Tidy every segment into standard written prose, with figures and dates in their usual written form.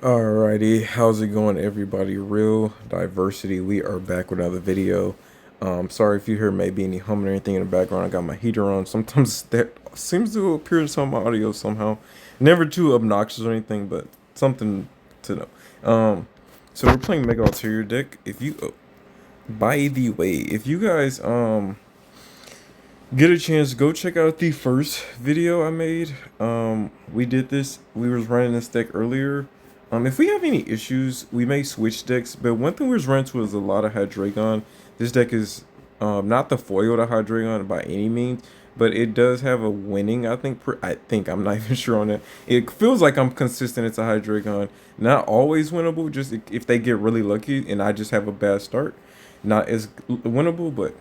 Alrighty, how's it going, everybody? Real Diversity. We are back with another video. Sorry if you hear maybe any humming or anything in the background. I got my heater on. Sometimes that seems to appear in some of my audio somehow. Never too obnoxious or anything, but something to know. So we're playing Mega Altaria deck. If you, by the way, if you guys get a chance, go check out the first video I made. We did this. We was running this deck earlier. If we have any issues, we may switch decks. But one thing we was running to was a lot of Hydreigon. This deck is not the foil to Hydreigon by any means, but it does have a winning. I think I'm not even sure on that. It feels like I'm consistent. It's a Hydreigon, not always winnable. Just if they get really lucky and I just have a bad start, not as winnable, but.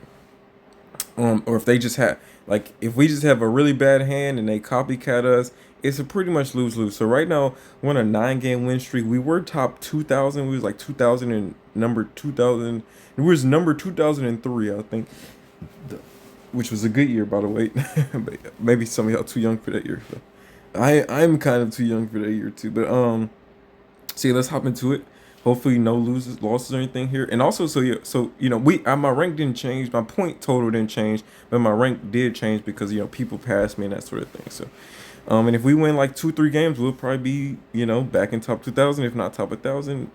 Or if they just have, like, if we just have a really bad hand and they copycat us, it's a pretty much lose-lose. So right now, we're on a 9-game win streak. We were top 2,000. We was like 2,000 and number 2,000. It was number 2003, I think, which was a good year, by the way. But maybe some of y'all too young for that year. So I'm kind of too young for that year too. But see, let's hop into it. Hopefully no losses or anything here. And also, so you know, my rank didn't change, my point total didn't change, but my rank did change because people passed me and that sort of thing. So, and if we win like 2-3 games, we'll probably be back in top 2,000, if not top 1,000.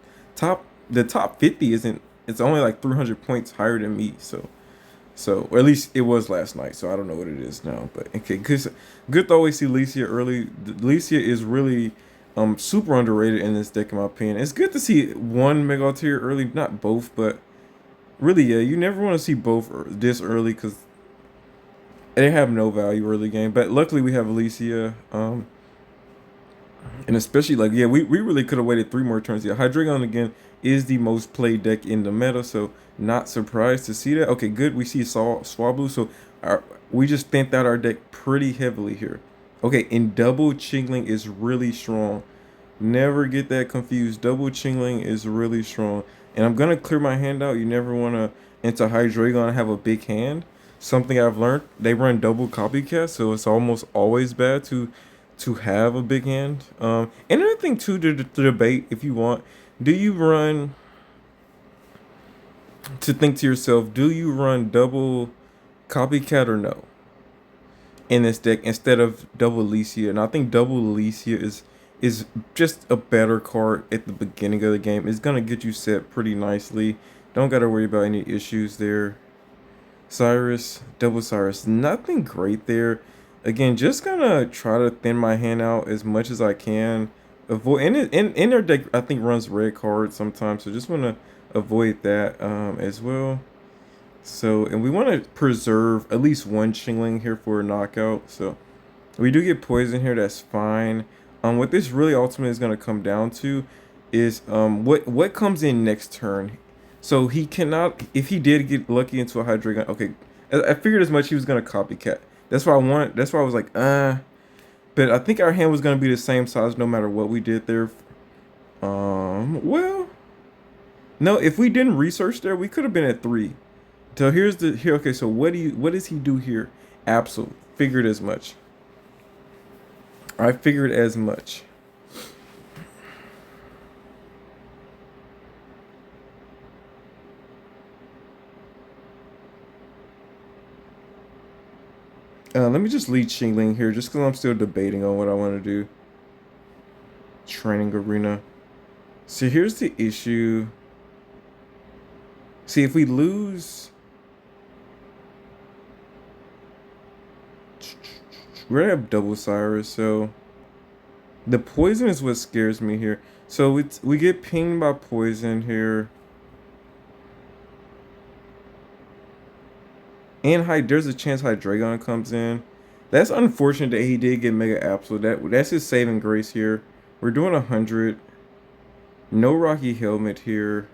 The top 50 isn't. It's only like 300 points higher than me. Or at least it was last night. So I don't know what it is now. But okay, good to always see Licia early. Licia is really super underrated in this deck in my opinion. It's good to see one Mega Altaria early, not both, but really, yeah, you never want to see both this early because they have no value early game. But luckily we have Alicia, and especially like, yeah, we really could have waited 3 more turns. Yeah, Hydreigon again is the most played deck in the meta, so not surprised to see that. Okay, good, we see Swablu, so we just thinned out our deck pretty heavily here. Okay, and double Chingling is really strong. Never get that confused. Double Chingling is really strong. And I'm going to clear my hand out. You never want to enter Hydreigon and have a big hand. Something I've learned, they run double copycat, so it's almost always bad to have a big hand. And another thing too to debate if you want, do you run, to think to yourself, do you run double copycat or no in this deck instead of double Alicia? And I think double Alicia is just a better card at the beginning of the game. It's gonna get you set pretty nicely. Don't gotta worry about any issues there. Cyrus, double Cyrus, nothing great there. Again, just gonna try to thin my hand out as much as I can. Avoid in their deck, I think runs red cards sometimes, so just wanna avoid that as well. So, and we want to preserve at least one Chingling here for a knockout. So we do get poison here, that's fine. What this really ultimately is going to come down to is what comes in next turn. So he cannot, if he did get lucky into a Hydreigon, okay, I figured as much. He was going to copycat. That's why I was like, but I think our hand was going to be the same size no matter what we did there. Well, no, if we didn't research there, we could have been at 3. So okay, so what does he do here? Absol, figured as much. I figured as much. Let me just lead Chingling here, just because I'm still debating on what I want to do. Training arena. So here's the issue. See, if we lose, we're gonna have double Cyrus, so the poison is what scares me here. So we get pinged by poison here. And there's a chance Hydreigon comes in. That's unfortunate that he did get Mega Absol. That's his saving grace here. We're doing 100. No Rocky Helmet here.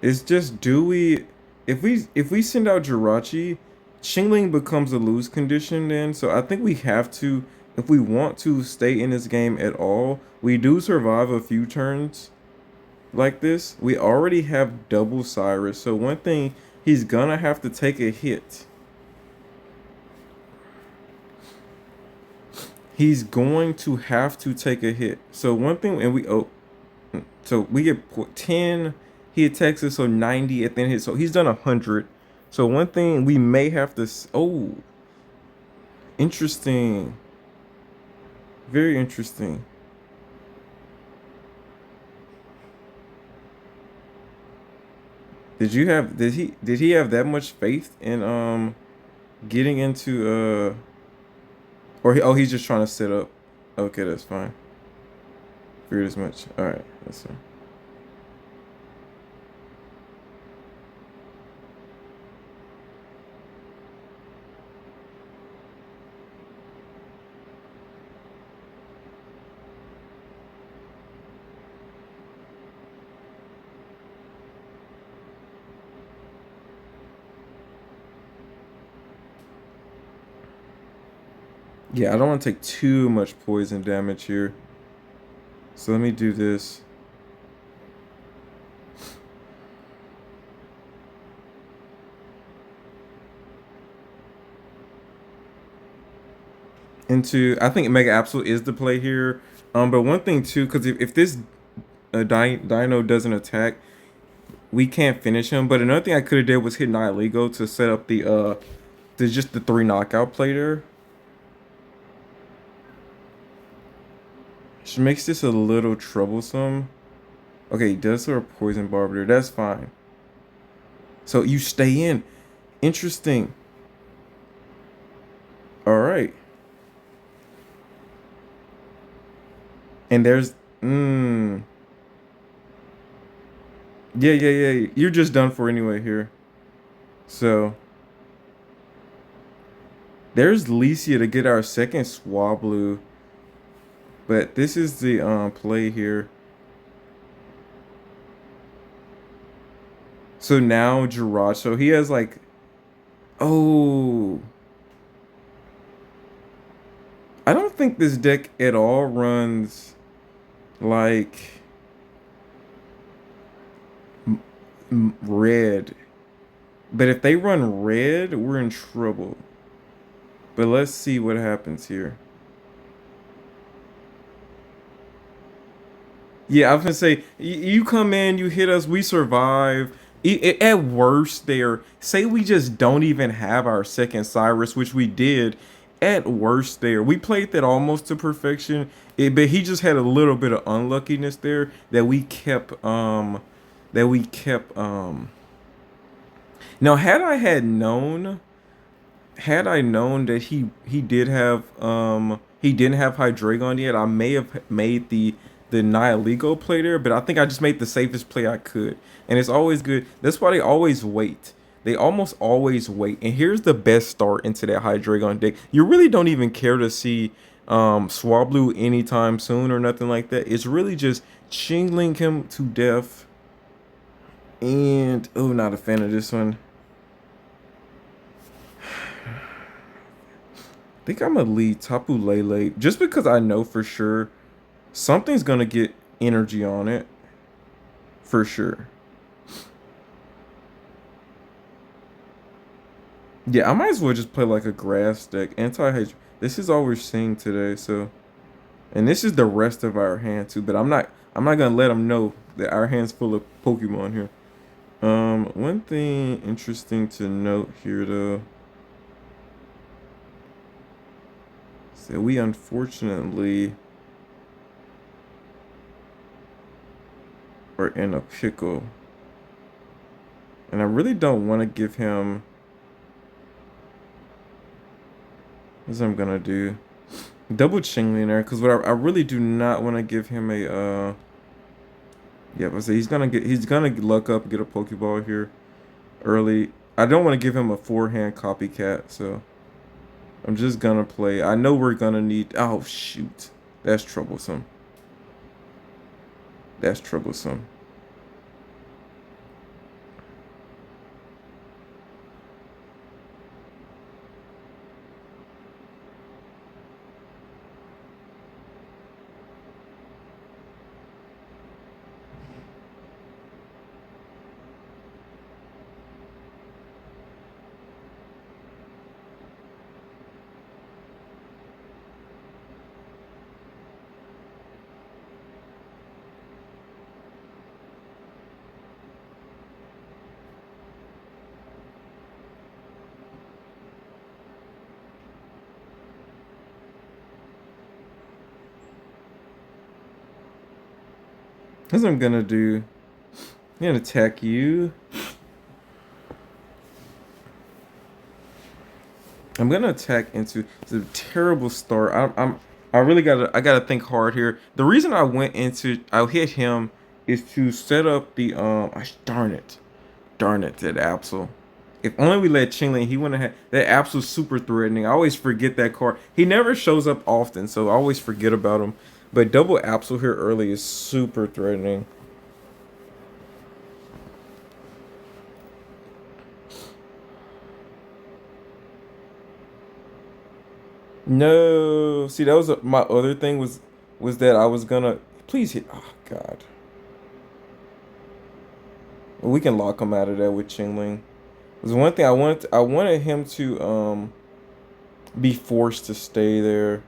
It's just, if we send out Jirachi, Chingling becomes a lose condition then. So I think we have to, if we want to stay in this game at all, we do survive a few turns like this. We already have double Cyrus, so one thing, he's gonna have to take a hit. he's going to have to take a hit. So one thing, and so we get 10. He attacks us, so 90 at the end hit. So he's done 100. So one thing we may have to. Oh, interesting. Very interesting. Did he have that much faith in getting into he's just trying to set up. Okay, that's fine. Feared as much. All right, that's fine. Yeah, I don't want to take too much poison damage here. So let me do this. I think Mega Absolute is the play here. But one thing too, because if this Dino doesn't attack, we can't finish him. But another thing I could have did was hit Nihilego to set up the 3 knockout play there. Which makes this a little troublesome. Okay, he does throw a poison barb there. That's fine. So you stay in. Interesting. All right. And there's yeah. You're just done for anyway here. So there's Licia to get our second Swablu. But this is the play here. So now Jiracho, he has like, oh, I don't think this deck at all runs like red. But if they run red, we're in trouble. But let's see what happens here. Yeah, I was gonna say you come in, you hit us, we survive. At worst, there. Say we just don't even have our second Cyrus, which we did. At worst, there we played that almost to perfection. But he just had a little bit of unluckiness there that we kept. Now, had I known that he didn't have Hydreigon yet, I may have made the Nihilego play there, but I think I just made the safest play I could. And it's always good. That's why they always wait. They almost always wait. And here's the best start into that Hydreigon deck. You really don't even care to see Swablu anytime soon or nothing like that. It's really just chingling him to death. And oh, not a fan of this one. I think I'm gonna lead Tapu Lele just because I know for sure something's gonna get energy on it. For sure. Yeah, I might as well just play like a grass deck. Anti-hate. This is all we're seeing today, so and this is the rest of our hand too, but I'm not gonna let them know that our hand's full of Pokemon here. One thing interesting to note here though. So we unfortunately are in a pickle. And I really don't want to give him. What I'm gonna do? Double Chingling there, because what I really do not want to give him a yeah, but he's gonna luck up and get a Pokeball here early. I don't want to give him a forehand copycat, so I'm just gonna play. I know we're gonna need. Oh shoot, that's troublesome. That's troublesome. That's what I'm gonna do. I'm gonna attack you. I'm gonna attack into. It's a terrible start. I really gotta think hard here. The reason I hit him is to set up the darn it, that Absol. If only we let Chingling, he wouldn't have had that Absol's super threatening. I always forget that card. He never shows up often, so I always forget about him. But double Absol here early is super threatening. No, see that was my other thing was that I was gonna please hit. Oh God, we can lock him out of that with Chingling. There's one thing I wanted him to be forced to stay there.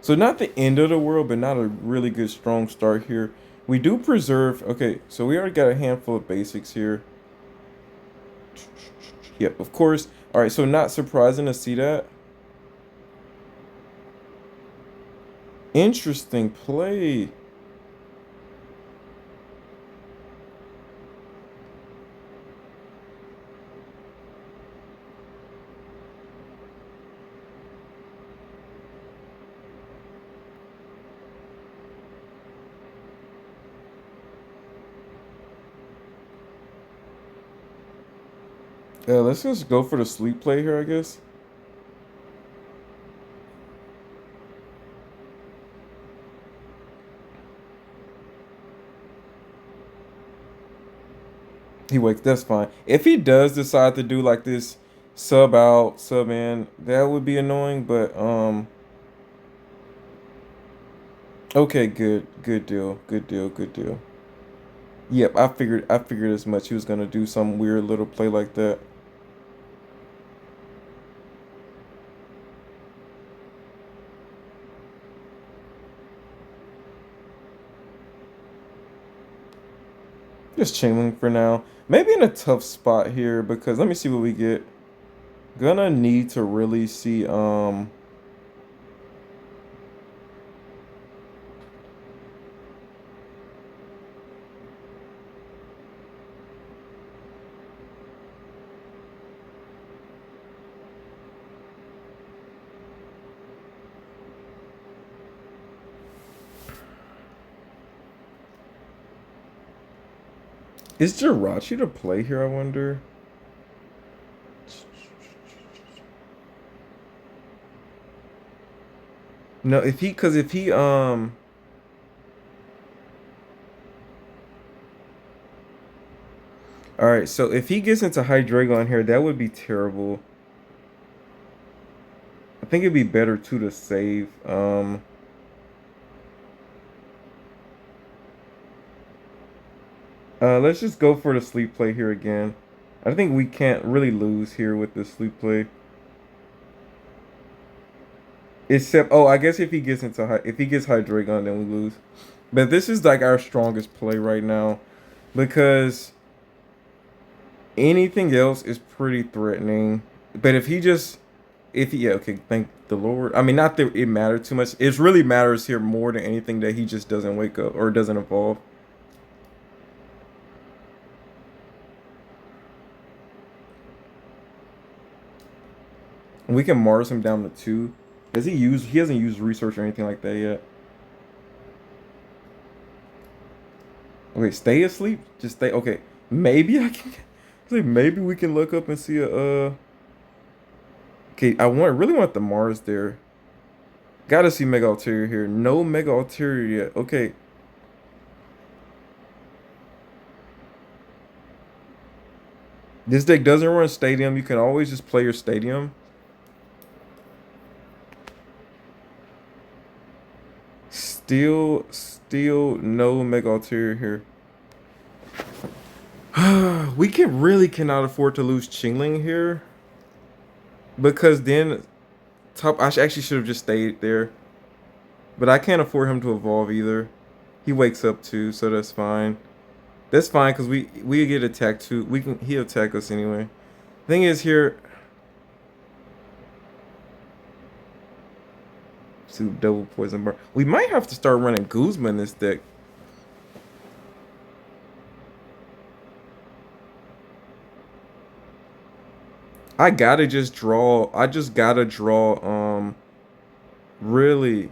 So not the end of the world, but not a really good strong start here. We do preserve. Okay, so we already got a handful of basics here. Yep, of course. All right, so not surprising to see that. Interesting play. Let's just go for the sleep play here, I guess. He wakes. That's fine. If he does decide to do like this, sub out, sub in, that would be annoying. But okay, good deal, good deal, good deal. Yep, I figured as much. He was gonna do some weird little play like that. Just chilling for now. Maybe in a tough spot here because let me see what we get. Gonna need to really see is Jirachi to play here, I wonder? No, if he all right, so if he gets into Hydreigon here, that would be terrible. I think it'd be better too to save. Let's just go for the sleep play here again. I think we can't really lose here with the sleep play. Except, oh, I guess if he gets if he gets Hydreigon, then we lose. But this is like our strongest play right now because anything else is pretty threatening. But if he just, if he, yeah, okay, thank the Lord. I mean, not that it mattered too much. It really matters here more than anything that he just doesn't wake up or doesn't evolve. We can Mars him down to 2. Does he use? He hasn't used research or anything like that yet. Okay, stay asleep. Just stay. Okay, maybe I can. Like maybe we can look up and see a. Okay, really want the Mars there. Gotta see Mega Altaria here. No Mega Altaria yet. Okay. This deck doesn't run Stadium. You can always just play your Stadium. Still no Mega Altaria here. We cannot afford to lose Chingling here. Because then actually should have just stayed there. But I can't afford him to evolve either. He wakes up too, so that's fine. That's fine because we get attacked too. He'll attack us anyway. Thing is here. Two double poison bar. We might have to start running Guzma in this deck. I gotta just draw. I just gotta draw. Really.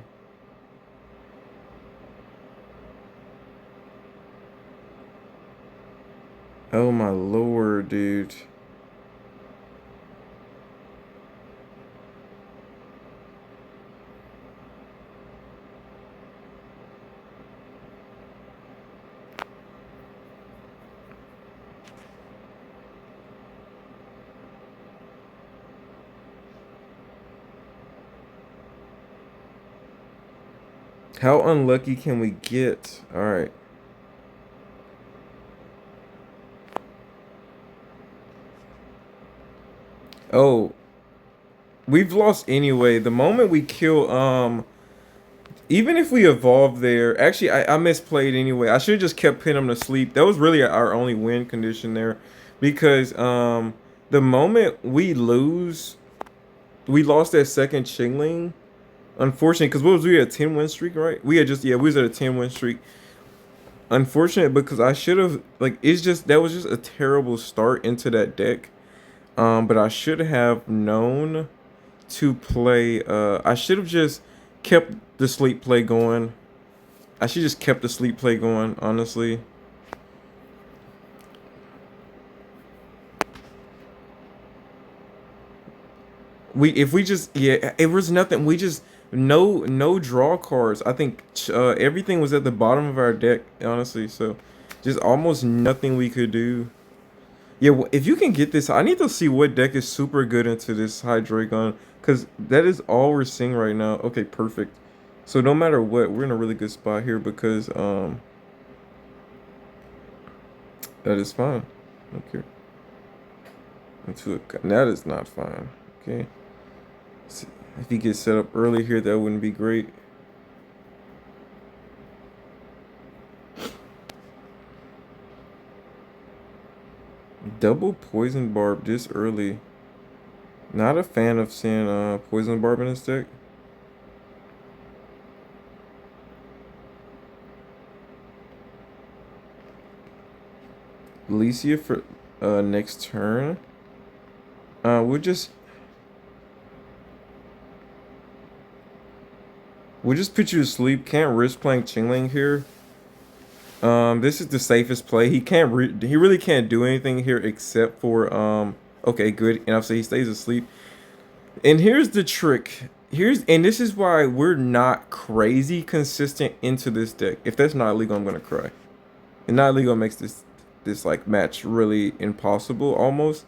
Oh my lord, dude. How unlucky can we get? All right. Oh, we've lost anyway. The moment we kill, even if we evolve there, actually, I misplayed anyway. I should have just kept pinning him to sleep. That was really our only win condition there, because the moment we lose, we lost that second Chingling. Unfortunately, because what was we at a 10 win streak, right? We had just we was at a 10 win streak. Unfortunate because I should have like it's just that was just a terrible start into that deck. But I should have known to play. I should have just kept the sleep play going. I should just kept the sleep play going, honestly. If we just it was nothing. We just no draw cards. I think everything was at the bottom of our deck, honestly. So just almost nothing we could do. Yeah, if you can get this, I need to see what deck is super good into this Hydreigon, because that is all we're seeing right now. Okay, perfect. So no matter what, we're in a really good spot here because that is fine. Okay, that is not fine. Okay, if he gets set up early here, that wouldn't be great. Double poison barb this early. Not a fan of seeing poison barb in this deck. Alicia for next turn. We'll just put you to sleep. Can't risk playing Chingling here. This is the safest play. He he really can't do anything here except for okay, good. And I'll say he stays asleep. And here's the trick. And this is why we're not crazy consistent into this deck. If that's not legal, I'm gonna cry. And not legal makes this like match really impossible almost.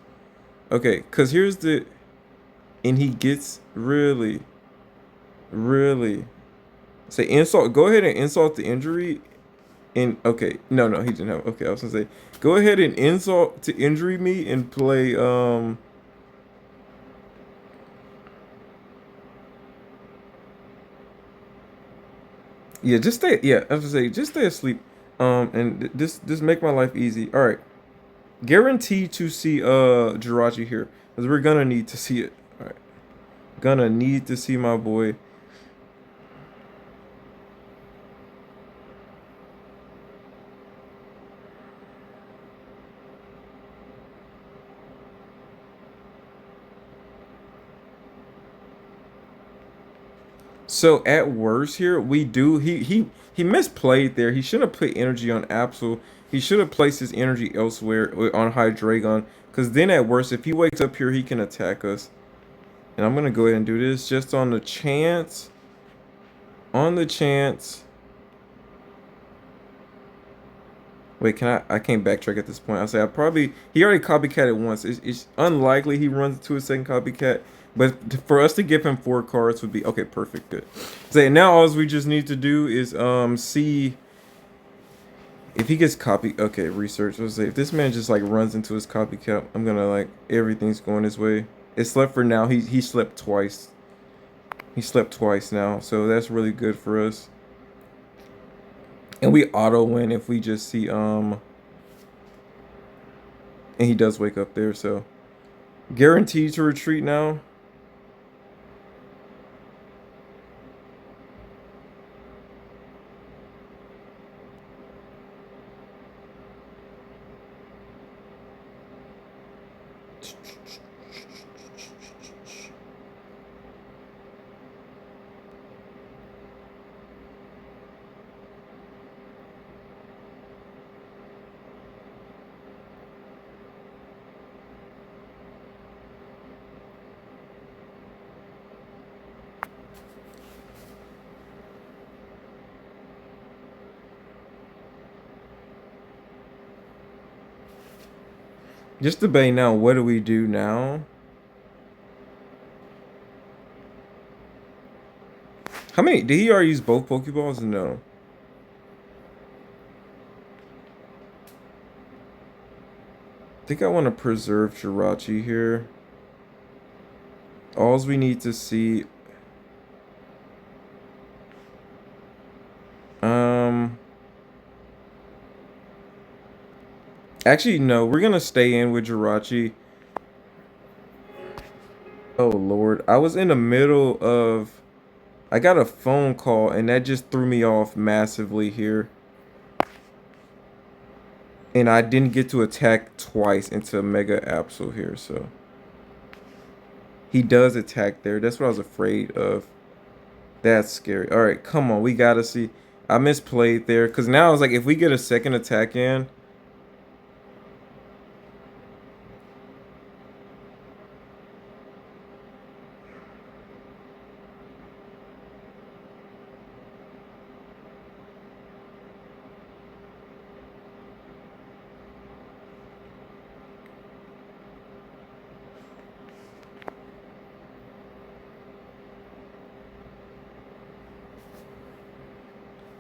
Okay, cause here's the and he gets really say insult. Go ahead and insult the injury. And okay, no, he didn't have. Okay, I was gonna say, go ahead and insult to injury me and play. Yeah, just stay. Yeah, I was gonna say, just stay asleep. And this make my life easy. All right, guaranteed to see Jirachi here, because we're gonna need to see it. All right, gonna need to see my boy. So at worst here, we do he misplayed there. He shouldn't have put energy on Absol. He should have placed his energy elsewhere on Hydreigon. Because then at worst, if he wakes up here, he can attack us. And I'm gonna go ahead and do this just on the chance. On the chance. Wait, I can't backtrack at this point. I'll say he already copycatted once. It's unlikely he runs into a second copycat. But for us to give him 4 cards would be okay, perfect, good. So now all we just need to do is see if he gets copied. Okay, research. Let's say if this man just like runs into his copycat, I'm gonna like everything's going his way. It slept for now. He slept twice. He slept twice now, so that's really good for us. And we auto win if we just see and he does wake up there, so guaranteed to retreat now. Just debate now. What do we do now? How many? Did he already use both Pokeballs? No. I think I want to preserve Jirachi here. Alls we need to see. Actually, no. We're gonna stay in with Jirachi. Oh Lord, I was in the middle of. I got a phone call and that just threw me off massively here. And I didn't get to attack twice into Mega Absol here, so. He does attack there. That's what I was afraid of. That's scary. Alright, come on. We gotta see. I misplayed there. Because now I was like, if we get a second attack in.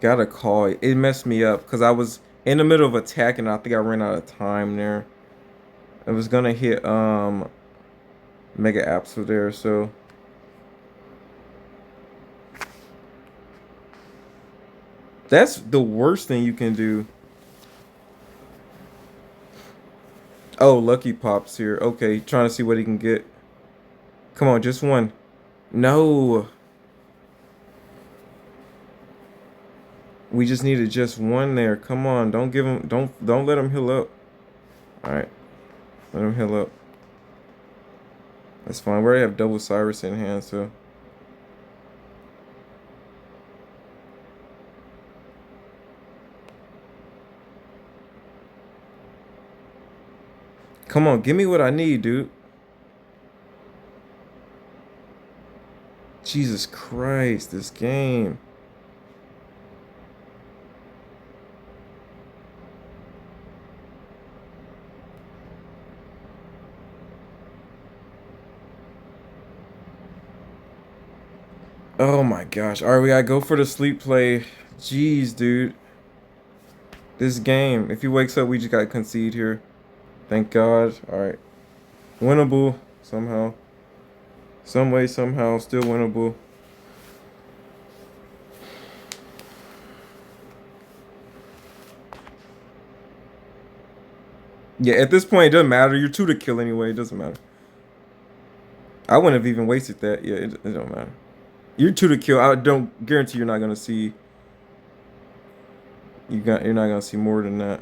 Gotta call it. It messed me up. Because I was in the middle of attacking. I think I ran out of time there. I was gonna hit Mega Absol there, so. That's the worst thing you can do. Oh, Lucky Pops here. Okay, trying to see what he can get. Come on, just one. No. We just needed just one there. Come on, don't give him. Don't let him heal up. All right, let him heal up. That's fine. We already have double Cyrus in hand, so. Come on, give me what I need, dude. Jesus Christ, this game. Oh my gosh. All right, we gotta go for the sleep play. Jeez, dude. This game. If he wakes up, we just gotta concede here. Thank God. All right. Winnable somehow. Some way, somehow, still winnable. Yeah, at this point, it doesn't matter. You're 2 to kill anyway. It doesn't matter. I wouldn't have even wasted that. Yeah, it don't matter. You're 2 to kill. I don't guarantee you're not gonna see. You're not gonna see more than that.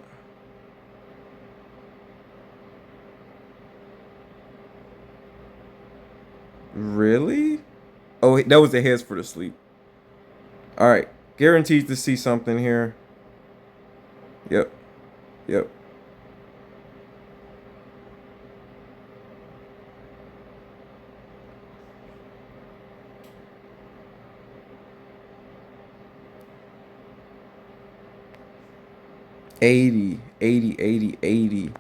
Really? Oh, that was the heads for the sleep. All right, guaranteed to see something here. Yep, yep. Eighty, 80.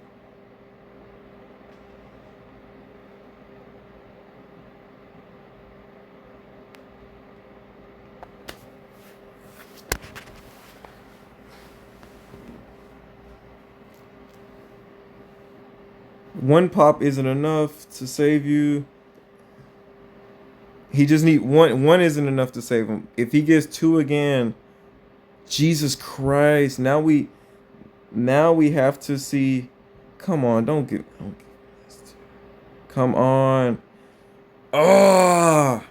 One pop isn't enough to save you. He just need one. One isn't enough to save him. If he gets 2 again, Jesus Christ! Now we have to see. Come on, don't get. Come on. Oh.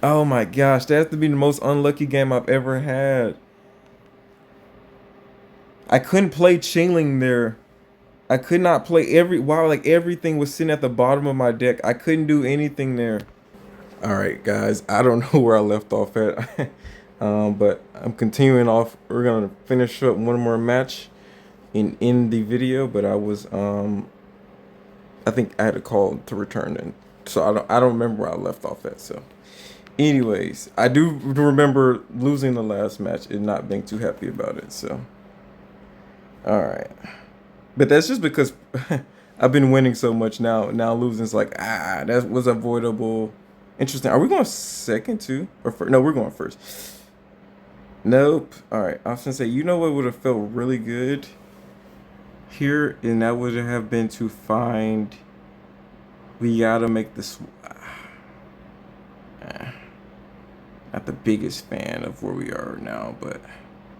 Oh my gosh, that has to be the most unlucky game I've ever had. I couldn't play Chingling there. I could not play wow, like everything was sitting at the bottom of my deck. I couldn't do anything there. All right, guys, I don't know where I left off at. But I'm continuing off. We're gonna finish up one more match in the video, but I think I had a call to return, and so I don't remember where I left off at. So anyways, I do remember losing the last match and not being too happy about it. So all right. But that's just because I've been winning so much now. Now losing's like, that was avoidable. Interesting. Are we going second too? Or first? No, we're going first. Nope. All right. I was gonna say, you know what would have felt really good here, and that would have been to find. We gotta make this. Not the biggest fan of where we are now, but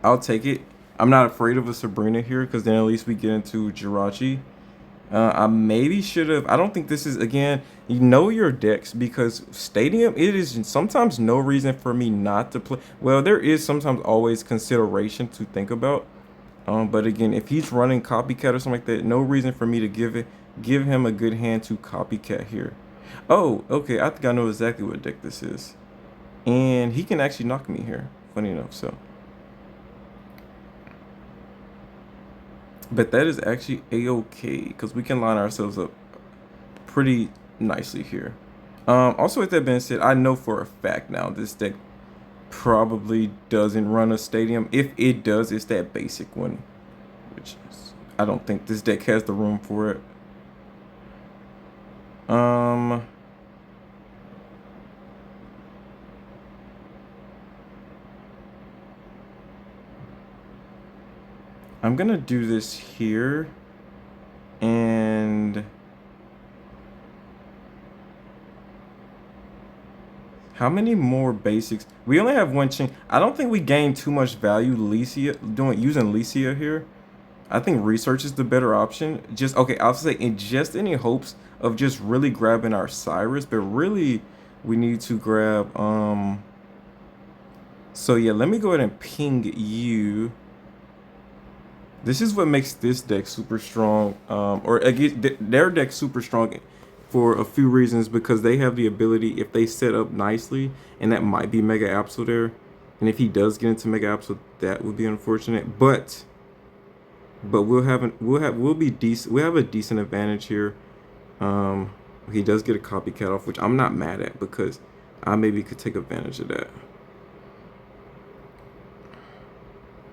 I'll take it. I'm not afraid of a Sabrina here because then at least we get into Jirachi. I maybe should have. I don't think this is, again, you know your decks, because Stadium, it is sometimes no reason for me not to play. Well, there is sometimes always consideration to think about. But again, if he's running Copycat or something like that, no reason for me to give him a good hand to Copycat here. Oh, okay. I think I know exactly what deck this is. And he can actually knock me here. Funny enough, so. But that is actually a-okay, because we can line ourselves up pretty nicely here. Also, with that being said, I know for a fact now this deck probably doesn't run a Stadium. If it does, it's that basic one, which is, I don't think this deck has the room for it. I'm gonna do this here, and how many more basics? We only have one chain. I don't think we gain too much value using Licia here. I think research is the better option. Just okay, I'll say in just any hopes of just really grabbing our Cyrus, but really we need to grab so yeah, let me go ahead and ping you. This is what makes this deck super strong, or again, their deck super strong for a few reasons, because they have the ability, if they set up nicely, and that might be Mega Absol there, and if he does get into Mega Absol, that would be unfortunate, but we'll have a decent advantage here. He does get a Copycat off, which I'm not mad at, because I maybe could take advantage of that.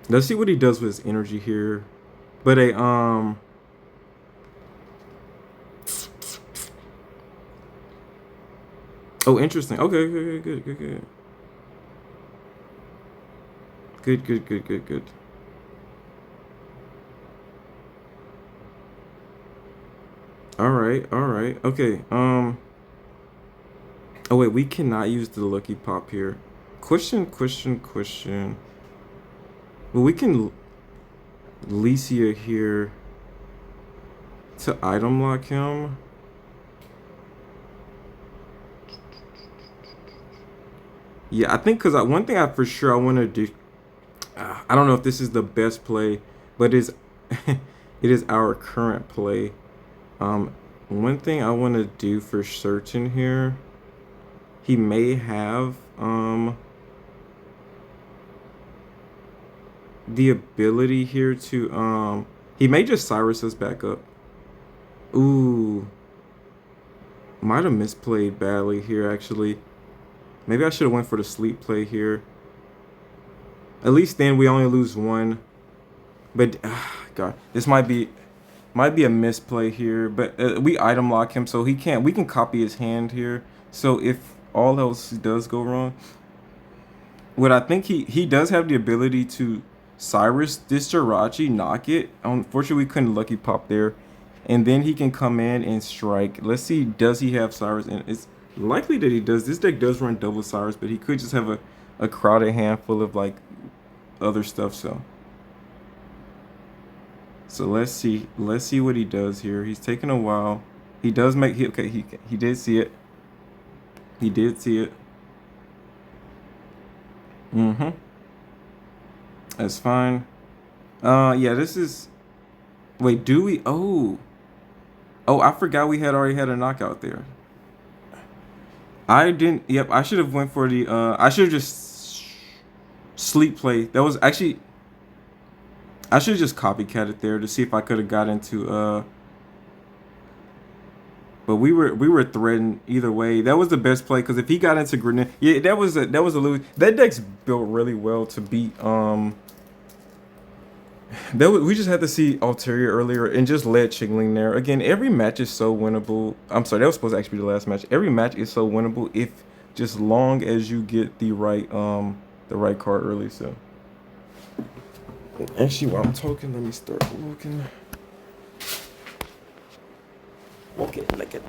Let's see what he does with his energy here. But oh, interesting. Okay, good. Good. All right. Okay. Oh wait, we cannot use the Lucky Pop here. Question. Well, we can Licia here to item lock him. Yeah, I think because one thing I for sure I want to do. I don't know if this is the best play, but it is our current play. One thing I want to do for certain here. He may have the ability here to he may just Cyrus us back up. Ooh, might have misplayed badly here actually. Maybe I should have went for the sleep play here. At least then we only lose one. But God, this might be a misplay here. But we item lock him, so we can copy his hand here. So if all else does go wrong, what I think he does have the ability to Cyrus this Jirachi, knock it. Unfortunately, we couldn't Lucky Pop there. And then he can come in and strike. Let's see, does he have Cyrus? And it's likely that he does. This deck does run double Cyrus, but he could just have a crowded hand full of like other stuff. So let's see what he does here. He's taking a while. He does make he did see it. He did see it. Mm-hmm. That's fine. Yeah, this is. Wait, do we? Oh, I forgot we had already had a knockout there. I didn't. Yep, I should have went for the. I should have just sleep play. That was actually. I should have just copycatted there to see if I could have got into. But we were threatened either way. That was the best play because if he got into grenade, yeah, that was a lose. That deck's built really well to beat. We just had to see Altaria earlier and just let Chingling there. Again, every match is so winnable. I'm sorry, that was supposed to actually be the last match. Every match is so winnable if just long as you get the right card early. So actually, while I'm talking, let me start looking. Okay, look at.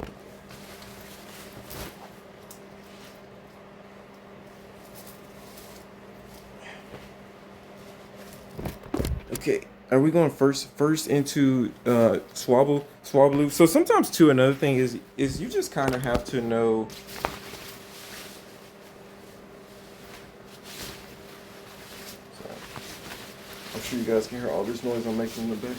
Okay, are we going first into Swablu? So sometimes too, another thing is you just kind of have to know. Sorry. I'm sure you guys can hear all this noise I'm making in the back.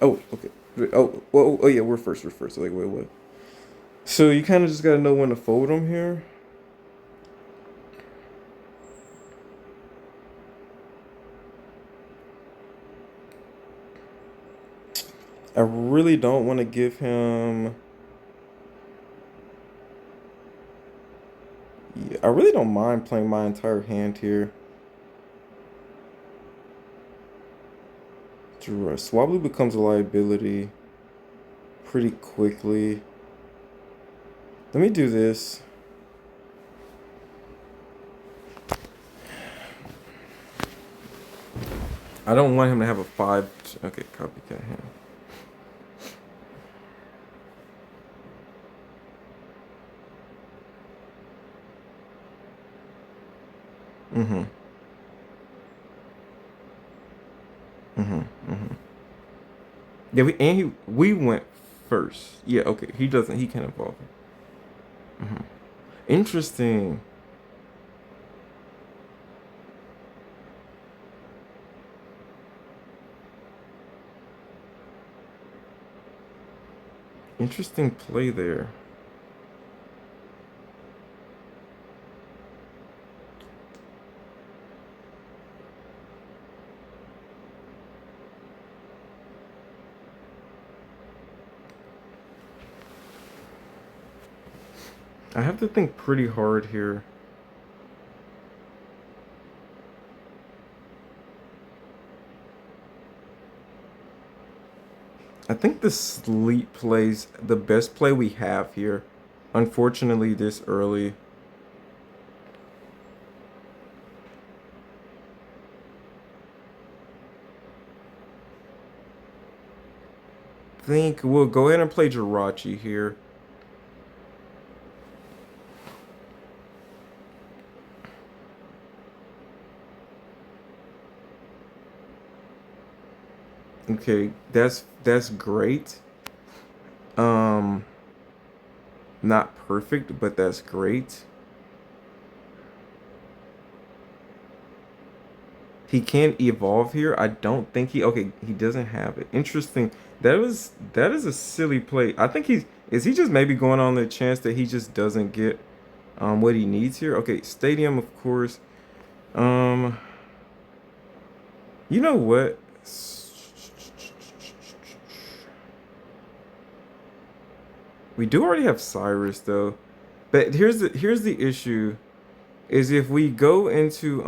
Oh, okay. Oh, yeah, we're first. We're first. Like, wait, what? So you kind of just gotta know when to fold them here. I really don't want to give him. Yeah, I really don't mind playing my entire hand here. Swablu becomes a liability pretty quickly. Let me do this. I don't want him to have a 5. Okay, copycat hand. Mm-hmm. Mm-hmm. Mm-hmm. Yeah, we went first. Yeah, okay. He can't evolve. Mm-hmm. Interesting. Interesting play there. I have to think pretty hard here. I think the sleep play's the best play we have here. Unfortunately, this early. Think we'll go ahead and play Jirachi here. Okay, that's great. Um, Not perfect, but that's great. He can't evolve here. I don't think he. Okay, he doesn't have it. Interesting. That is a silly play. I think he just maybe going on the chance that he just doesn't get what he needs here. Okay, stadium of course. Um, you know what? We do already have Cyrus though. But here's the issue is if we go into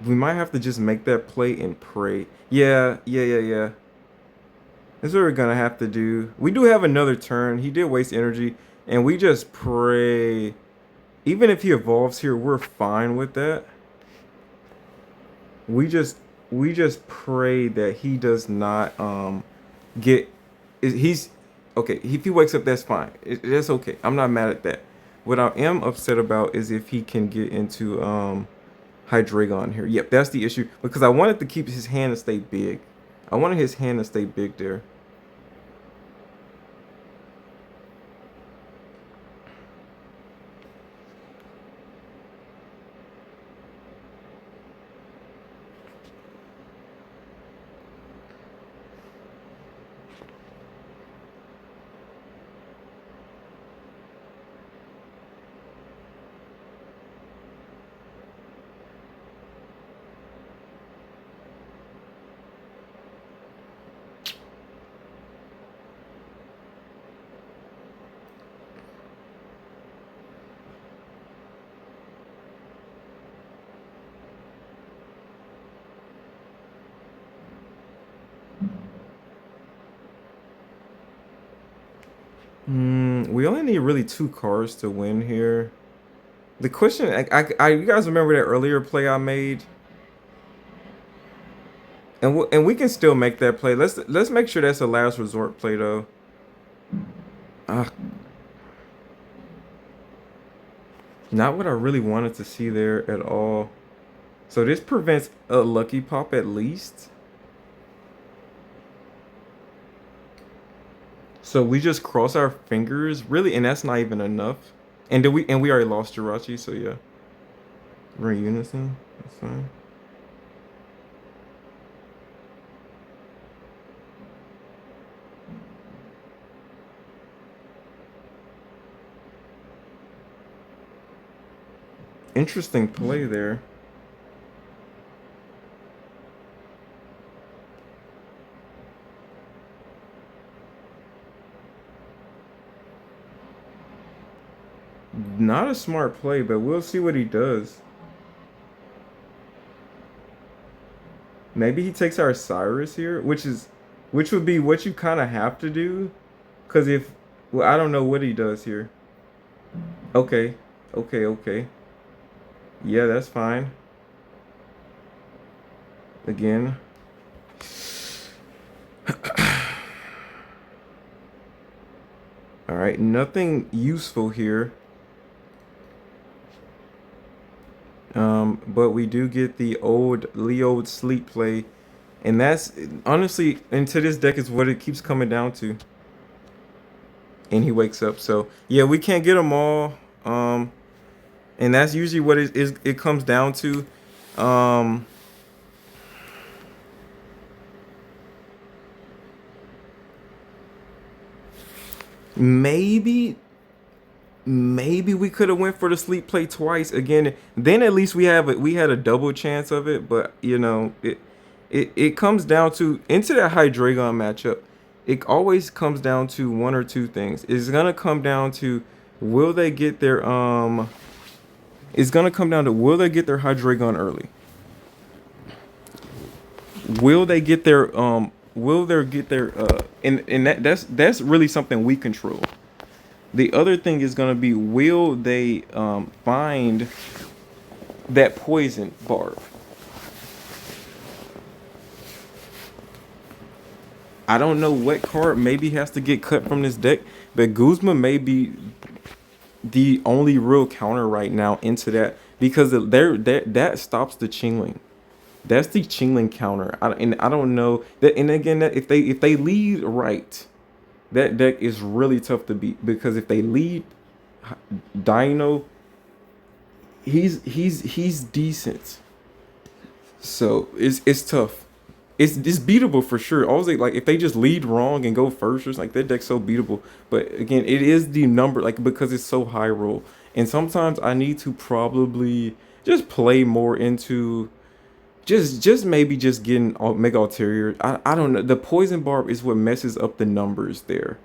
we might have to just make that play and pray. Yeah. That's what we're gonna have to do. We do have another turn. He did waste energy, and we just pray. Even if he evolves here, we're fine with that. We just we just pray that he does not get. He's okay. If he wakes up, that's fine. That's okay. I'm not mad at that. What I am upset about is if he can get into Hydreigon here. Yep, that's the issue. Because I wanted to keep his hand to stay big. I wanted his hand to stay big there. We only need really 2 cards to win here. The question, you guys remember that earlier play I made? And we can still make that play. Let's make sure that's a last resort play though. Not what I really wanted to see there at all. So this prevents a lucky pop at least. So we just cross our fingers, really, and that's not even enough. And we already lost Jirachi, so yeah. We're in unison. That's fine. Interesting play there. Not a smart play, but we'll see what he does. Maybe he takes our Cyrus here, which would be what you kind of have to do. Because well, I don't know what he does here. Okay, okay. Yeah, that's fine. Again. All right, nothing useful here. But we do get the old Leo sleep play, and that's honestly into this deck is what it keeps coming down to. And he wakes up, so yeah, we can't get them all. And that's usually what it comes down to. Maybe we could have went for the sleep play twice again. Then at least we had a double chance of it. But you know, it comes down to into that Hydreigon matchup. It always comes down to one or two things. It's gonna come down to will they get their It's gonna come down to will they get their Hydreigon early? Will they get their and that's really something we control. The other thing is going to be, will they find that poison barb? I don't know what card maybe has to get cut from this deck, but Guzma may be the only real counter right now into that, because that stops the Chingling. That's the Chingling counter. I don't know that. And again, that if they lead right, that deck is really tough to beat, because if they lead Dino, he's decent. So it's tough. It's beatable for sure. Always like if they just lead wrong and go first, it's like that deck's so beatable. But again, it is the number, like, because it's so high roll. And sometimes I need to probably just play more into just maybe just getting Mega Altaria. I don't know. The poison barb is what messes up the numbers there.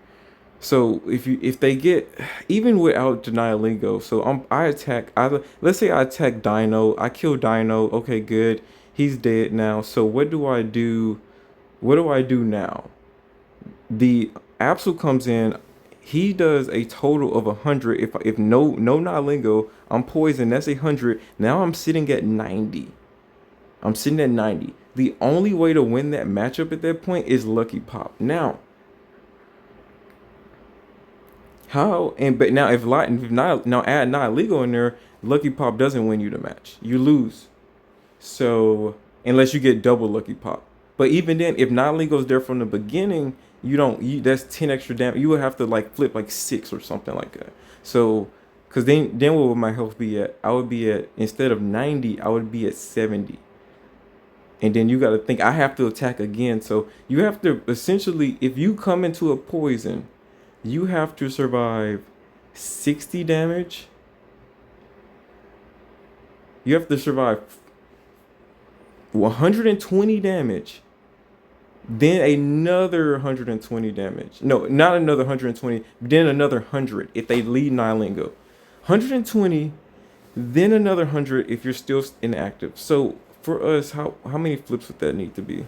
So if they get, even without Denialingo, so I attack either, let's say I attack Dino, I kill Dino, okay, good, he's dead now. So what do I do? What do I do now? The Absol comes in, he does a total of 100. If no Denialingo, I'm poisoned, that's 100. Now I'm sitting at 90. I'm sitting at 90. The only way to win that matchup at that point is Lucky Pop. Now, but now if not now add not legal in there, Lucky Pop doesn't win you the match. You lose. So unless you get double lucky pop, but even then, if not goes there from the beginning, you don't. That's 10 extra damage. You would have to like flip like 6 or something like that. So, cause then what would my health be at? I would be at, instead of 90, I would be at 70. And then you got to think I have to attack again. So you have to essentially, if you come into a poison, you have to survive 60 damage. You have to survive 120 damage, then another 120 damage. No, not another 120, then another 100 if they lead Nihilingo. 120, then another 100 if you're still inactive. So for us, how many flips would that need to be?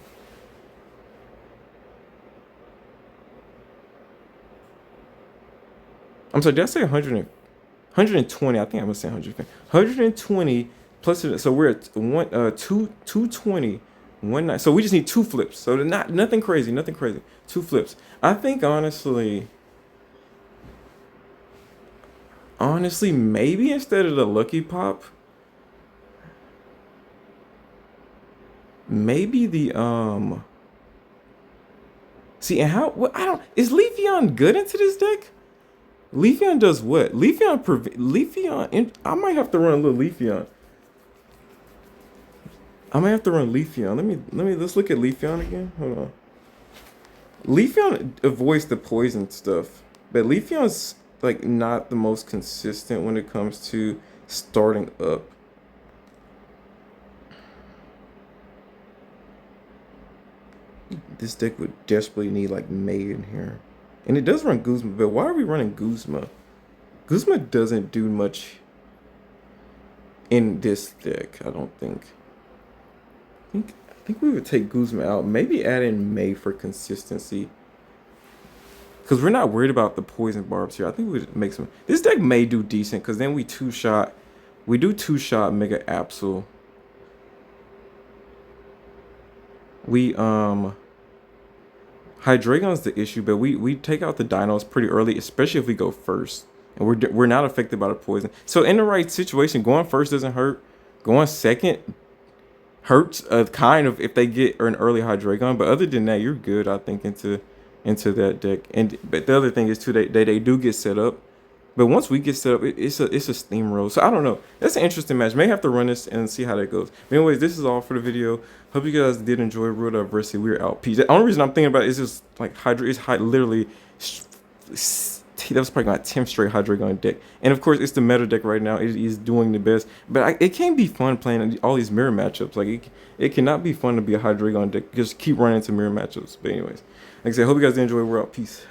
I'm sorry, did I say 120? I think I was saying 150. 120 plus, so we're at 220. One night. So we just need 2 flips. So not nothing crazy, nothing crazy. 2 flips. I think honestly, maybe instead of the lucky pop, maybe the see, and how, what, I don't, is Leafeon good into this deck? Leafeon does what? Leafeon, I might have to run a little Leafeon. I might have to run Leafeon. Let's look at Leafeon again. Hold on. Leafeon avoids the poison stuff, but Leafeon's like not the most consistent when it comes to starting up. This deck would desperately need like May in here. And it does run Guzma, but why are we running Guzma? Guzma doesn't do much in this deck, I don't think. I think we would take Guzma out. Maybe add in May for consistency. Because we're not worried about the poison barbs here. I think we would make some. This deck may do decent because then we 2-shot. We do 2-shot Mega Absol. We Hydreigon's the issue, but we take out the dinos pretty early, especially if we go first. And we're not affected by the poison. So in the right situation, going first doesn't hurt. Going second hurts kind of if they get an early Hydreigon, but other than that, you're good. I think into that deck. And but the other thing is too, they do get set up. But once we get set up, it's a steamroll. So I don't know. That's an interesting match. May have to run this and see how that goes. But anyways, this is all for the video. Hope you guys did enjoy Real Diversity. We're out. Peace. The only reason I'm thinking about it is just like Hydra. It's literally that was probably my 10th straight Hydreigon deck. And of course, it's the meta deck right now. It is doing the best. But it can be fun playing all these mirror matchups. Like it cannot be fun to be a Hydreigon deck. Just keep running into mirror matchups. But anyways, like I said, hope you guys did enjoy. We're out. Peace.